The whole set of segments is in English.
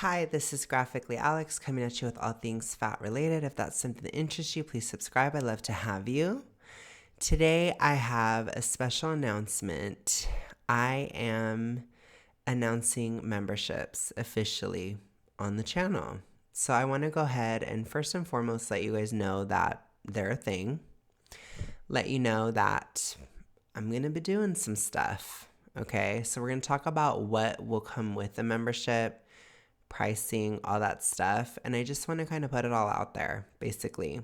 Hi, this is Graphically Alex coming at you with all things fat related. If that's something that interests you, please subscribe. I'd love to have you. Today, I have a special announcement. I am announcing memberships officially on the channel. So, I want to go ahead and first and foremost let you guys know that they're a thing. Let you know that I'm going to be doing some stuff. Okay, so we're going to talk about what will come with the membership, pricing, all that stuff. And I just want to kind of put it all out there, basically,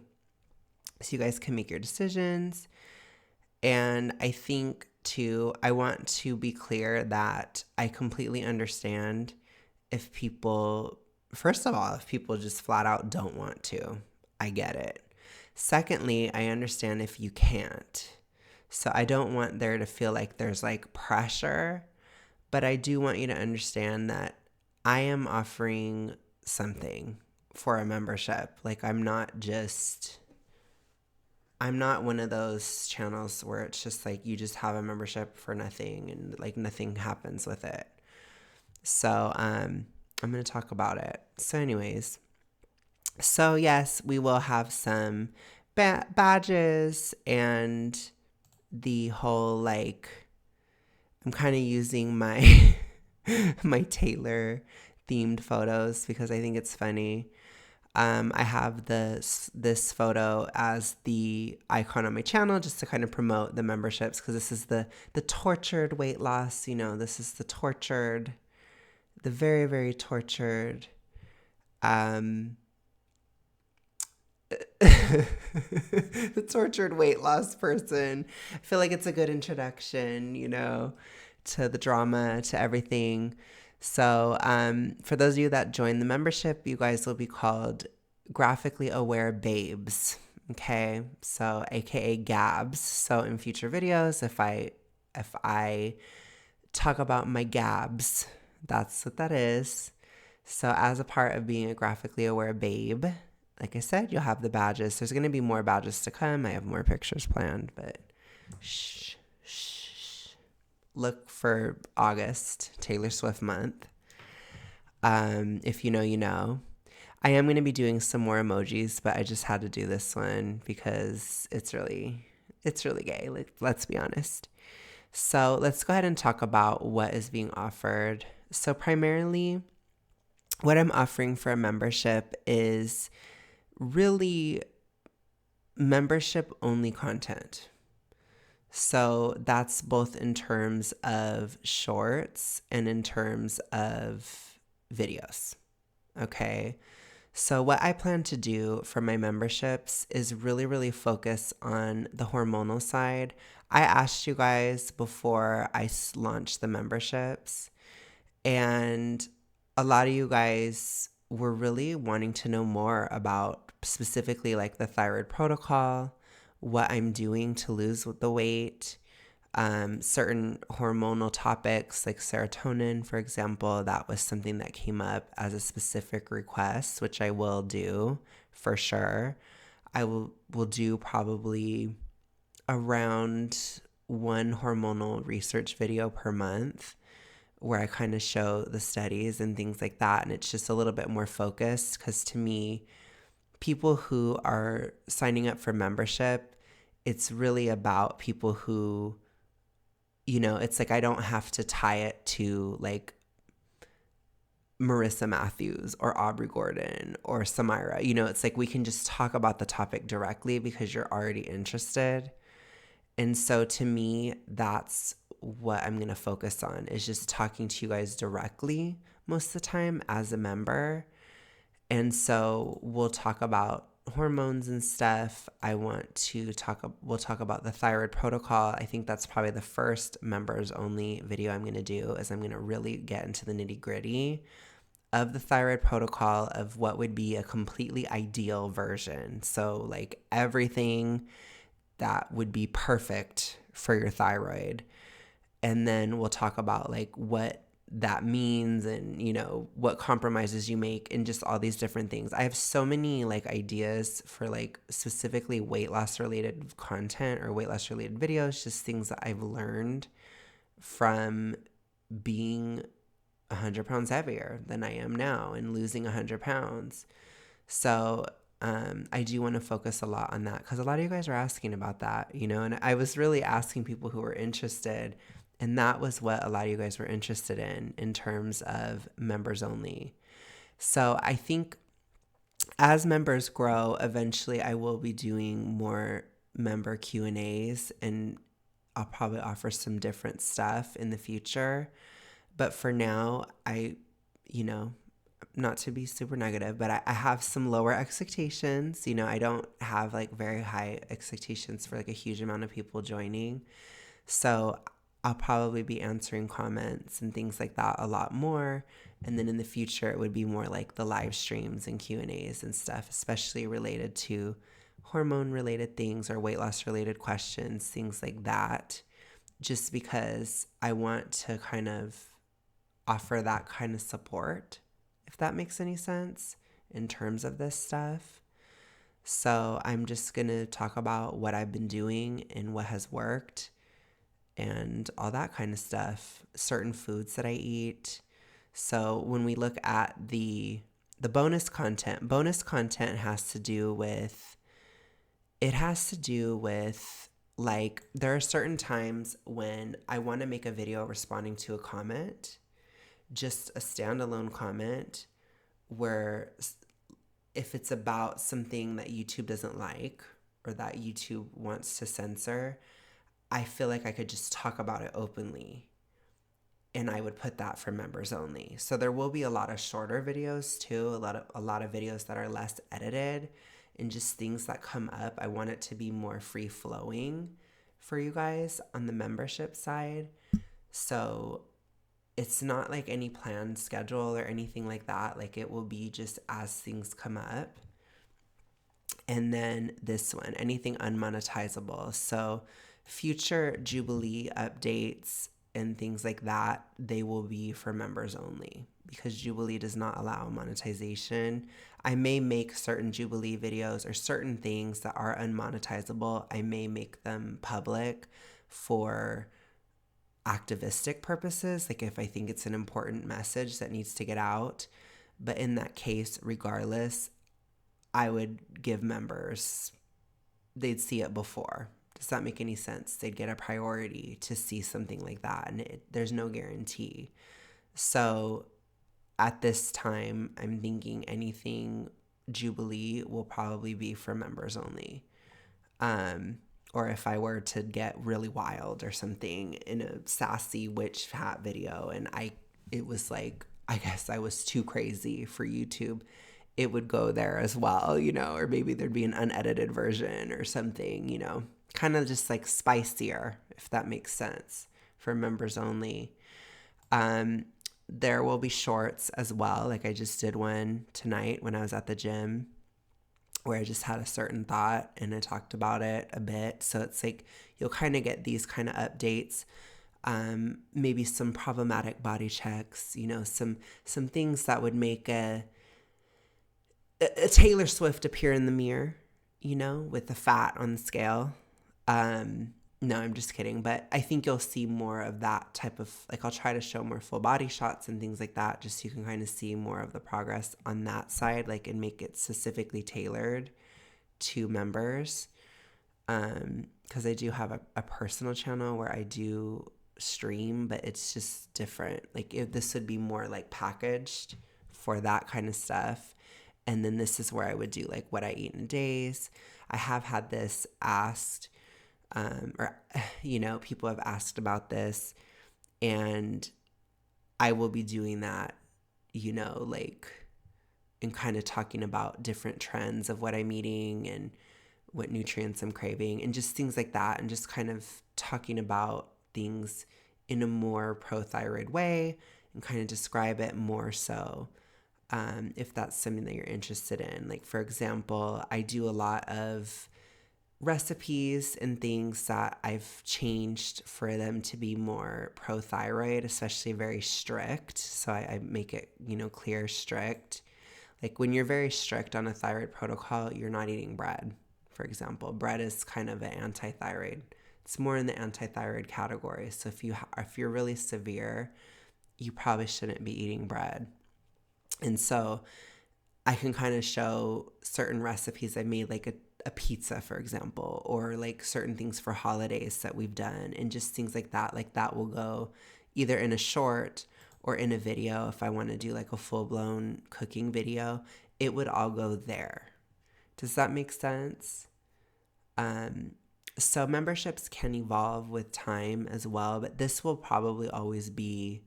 so you guys can make your decisions. And I think, too, I want to be clear that I completely understand if people, first of all, if people just flat out don't want to. I get it. Secondly, I understand if you can't. So I don't want there to feel like there's like pressure, but I do want you to understand that I am offering something for a membership. Like I'm not one of those channels where it's just like you just have a membership for nothing and like nothing happens with it. So I'm going to talk about it. So anyways, so yes, we will have some badges and the whole like I'm kind of using my my Taylor themed photos because I think it's funny. I have this photo as the icon on my channel just to kind of promote the memberships because this is the tortured weight loss. You know, this is the very, very tortured the tortured weight loss person. I feel like it's a good introduction, to the drama, to everything. So, for those of you that join the membership, you guys will be called Graphically Aware Babes. Okay, so AKA Gabs. So in future videos, if I talk about my Gabs, that's what that is. So as a part of being a graphically aware babe, like I said, you'll have the badges. There's going to be more badges to come. I have more pictures planned, but shh. Look for August, Taylor Swift month. If you know, you know. I am going to be doing some more emojis, but I just had to do this one because it's really gay. Like, let's be honest. So let's go ahead and talk about what is being offered. So primarily, what I'm offering for a membership is really membership only content. So that's both in terms of shorts and in terms of videos. Okay. So what I plan to do for my memberships is really, really focus on the hormonal side. I asked you guys before I launched the memberships, and a lot of you guys were really wanting to know more about specifically like the thyroid protocol, what I'm doing to lose the weight, certain hormonal topics like serotonin, for example. That was something that came up as a specific request, which I will do for sure. I will do probably around one hormonal research video per month where I kind of show the studies and things like that. And it's just a little bit more focused because to me, people who are signing up for membership, it's really about people who, it's like I don't have to tie it to like Marissa Matthews or Aubrey Gordon or Samira. It's like we can just talk about the topic directly because you're already interested. And so to me, that's what I'm going to focus on is just talking to you guys directly most of the time as a member. And so we'll talk about hormones and stuff. We'll talk about the thyroid protocol. I think that's probably the first members only video I'm going to do is I'm going to really get into the nitty gritty of the thyroid protocol of what would be a completely ideal version. So like everything that would be perfect for your thyroid. And then we'll talk about like what that means and, what compromises you make and just all these different things. I have so many like ideas for like specifically weight loss related content or weight loss related videos, just things that I've learned from being 100 pounds heavier than I am now and losing 100 pounds. So I do want to focus a lot on that because a lot of you guys are asking about that, and I was really asking people who were interested. And that was what a lot of you guys were interested in terms of members only. So I think as members grow, eventually I will be doing more member Q&As, and I'll probably offer some different stuff in the future. But for now, you know, not to be super negative, but I have some lower expectations. I don't have like very high expectations for like a huge amount of people joining. So I'll probably be answering comments and things like that a lot more. And then in the future, it would be more like the live streams and Q&As and stuff, especially related to hormone related things or weight loss related questions, things like that, just because I want to kind of offer that kind of support, if that makes any sense, in terms of this stuff. So I'm just going to talk about what I've been doing and what has worked and all that kind of stuff, certain foods that I eat. So when we look at the bonus content has to do with like, there are certain times when I want to make a video responding to a comment, just a standalone comment, where if it's about something that YouTube doesn't like or that YouTube wants to censor, I feel like I could just talk about it openly, and I would put that for members only. So there will be a lot of shorter videos too, a lot of videos that are less edited, and just things that come up. I want it to be more free flowing for you guys on the membership side. So it's not like any planned schedule or anything like that. Like, it will be just as things come up. And then this one, anything unmonetizable. So future Jubilee updates and things like that, they will be for members only because Jubilee does not allow monetization. I may make certain Jubilee videos or certain things that are unmonetizable, I may make them public for activistic purposes, like if I think it's an important message that needs to get out. But in that case, regardless, I would give members, they'd see it before. Does that make any sense? They'd get a priority to see something like that, and there's no guarantee. So at this time, I'm thinking anything Jubilee will probably be for members only. Or if I were to get really wild or something in a sassy witch hat video, and it was like, I guess I was too crazy for YouTube, it would go there as well, or maybe there'd be an unedited version or something, kind of just like spicier, if that makes sense, for members only. There will be shorts as well. Like I just did one tonight when I was at the gym where I just had a certain thought and I talked about it a bit. So it's like you'll kind of get these kind of updates. Maybe some problematic body checks, some things that would make a Taylor Swift appear in the mirror, with the fat on the scale. No, I'm just kidding. But I think you'll see more of that type of, like, I'll try to show more full body shots and things like that, just so you can kind of see more of the progress on that side, like, and make it specifically tailored to members. Because I do have a personal channel where I do stream, but it's just different. Like, if this would be more like packaged for that kind of stuff. And then this is where I would do like what I eat in days. I have had this asked, people have asked about this, and I will be doing that, like, and kind of talking about different trends of what I'm eating and what nutrients I'm craving and just things like that, and just kind of talking about things in a more pro-thyroid way and kind of describe it more so. If that's something that you're interested in. Like, for example, I do a lot of recipes and things that I've changed for them to be more pro-thyroid, especially very strict. So I make it, clear, strict. Like, when you're very strict on a thyroid protocol, you're not eating bread, for example. Bread is kind of an anti-thyroid. It's more in the anti-thyroid category. So if you're really severe you probably shouldn't be eating bread. And so I can kind of show certain recipes I made, like a pizza, for example, or like certain things for holidays that we've done, and just things like that. Like that will go either in a short or in a video. If I want to do like a full-blown cooking video, it would all go there. Does that make sense? So memberships can evolve with time as well, but this will probably always be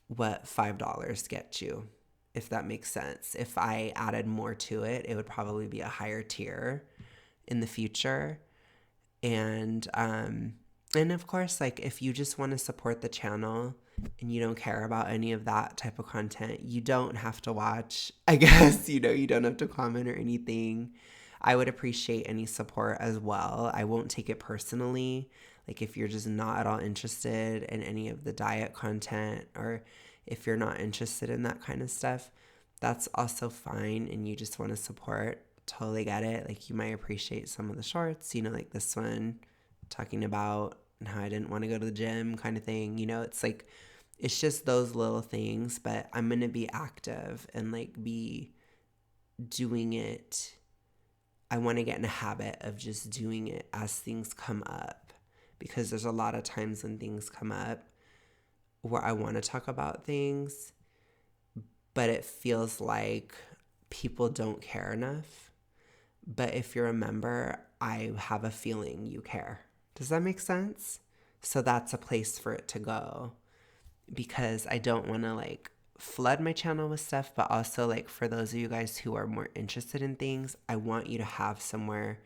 what $5 gets you, if that makes sense. If I added more to it, it would probably be a higher tier in the future. And of course, like if you just want to support the channel and you don't care about any of that type of content, you don't have to watch, I guess. You don't have to comment or anything. I would appreciate any support as well. I won't take it personally. Like if you're just not at all interested in any of the diet content, or if you're not interested in that kind of stuff, that's also fine. And you just want to support, totally get it. Like you might appreciate some of the shorts, like this one talking about how I didn't want to go to the gym kind of thing. It's like, it's just those little things, but I'm going to be active and like be doing it. I want to get in a habit of just doing it as things come up, because there's a lot of times when things come up where I want to talk about things, but it feels like people don't care enough. But if you're a member, I have a feeling you care. Does that make sense? So that's a place for it to go, because I don't want to like flood my channel with stuff, but also like for those of you guys who are more interested in things, I want you to have somewhere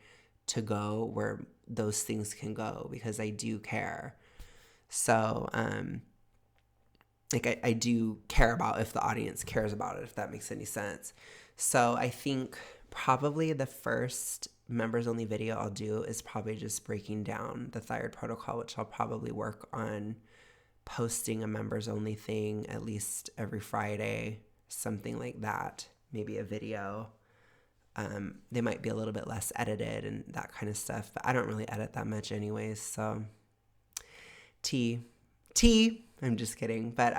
to go where those things can go, because I do care. So like I do care about if the audience cares about it, if that makes any sense. So I think probably the first members only video I'll do is probably just breaking down the thyroid protocol, which I'll probably work on posting a members only thing at least every Friday, something like that, maybe a video. They might be a little bit less edited and that kind of stuff, but I don't really edit that much anyways. So I'm just kidding. But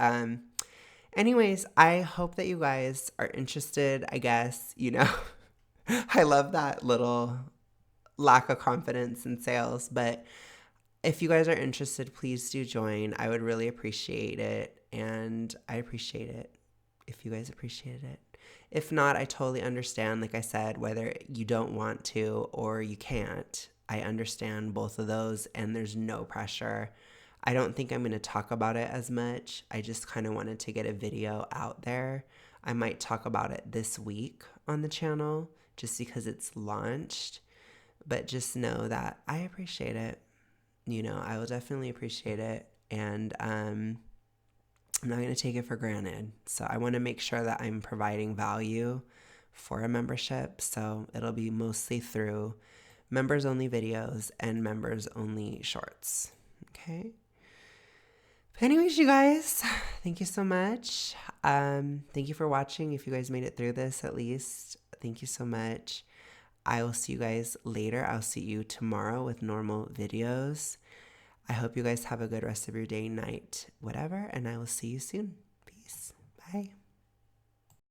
anyways, I hope that you guys are interested, I guess. I love that little lack of confidence in sales, but if you guys are interested, please do join. I would really appreciate it, and I appreciate it if you guys appreciated it. If not, I totally understand, like I said, whether you don't want to or you can't. I understand both of those, and there's no pressure. I don't think I'm going to talk about it as much. I just kind of wanted to get a video out there. I might talk about it this week on the channel just because it's launched, but just know that I appreciate it. I will definitely appreciate it, and I'm not going to take it for granted. So I want to make sure that I'm providing value for a membership, so it'll be mostly through members only videos and members only shorts. Okay? But anyways, you guys, thank you so much. Thank you for watching. If you guys made it through this, at least, thank you so much. I will see you guys later. I'll see you tomorrow with normal videos. I hope you guys have a good rest of your day, night, whatever, and I will see you soon. Peace. Bye.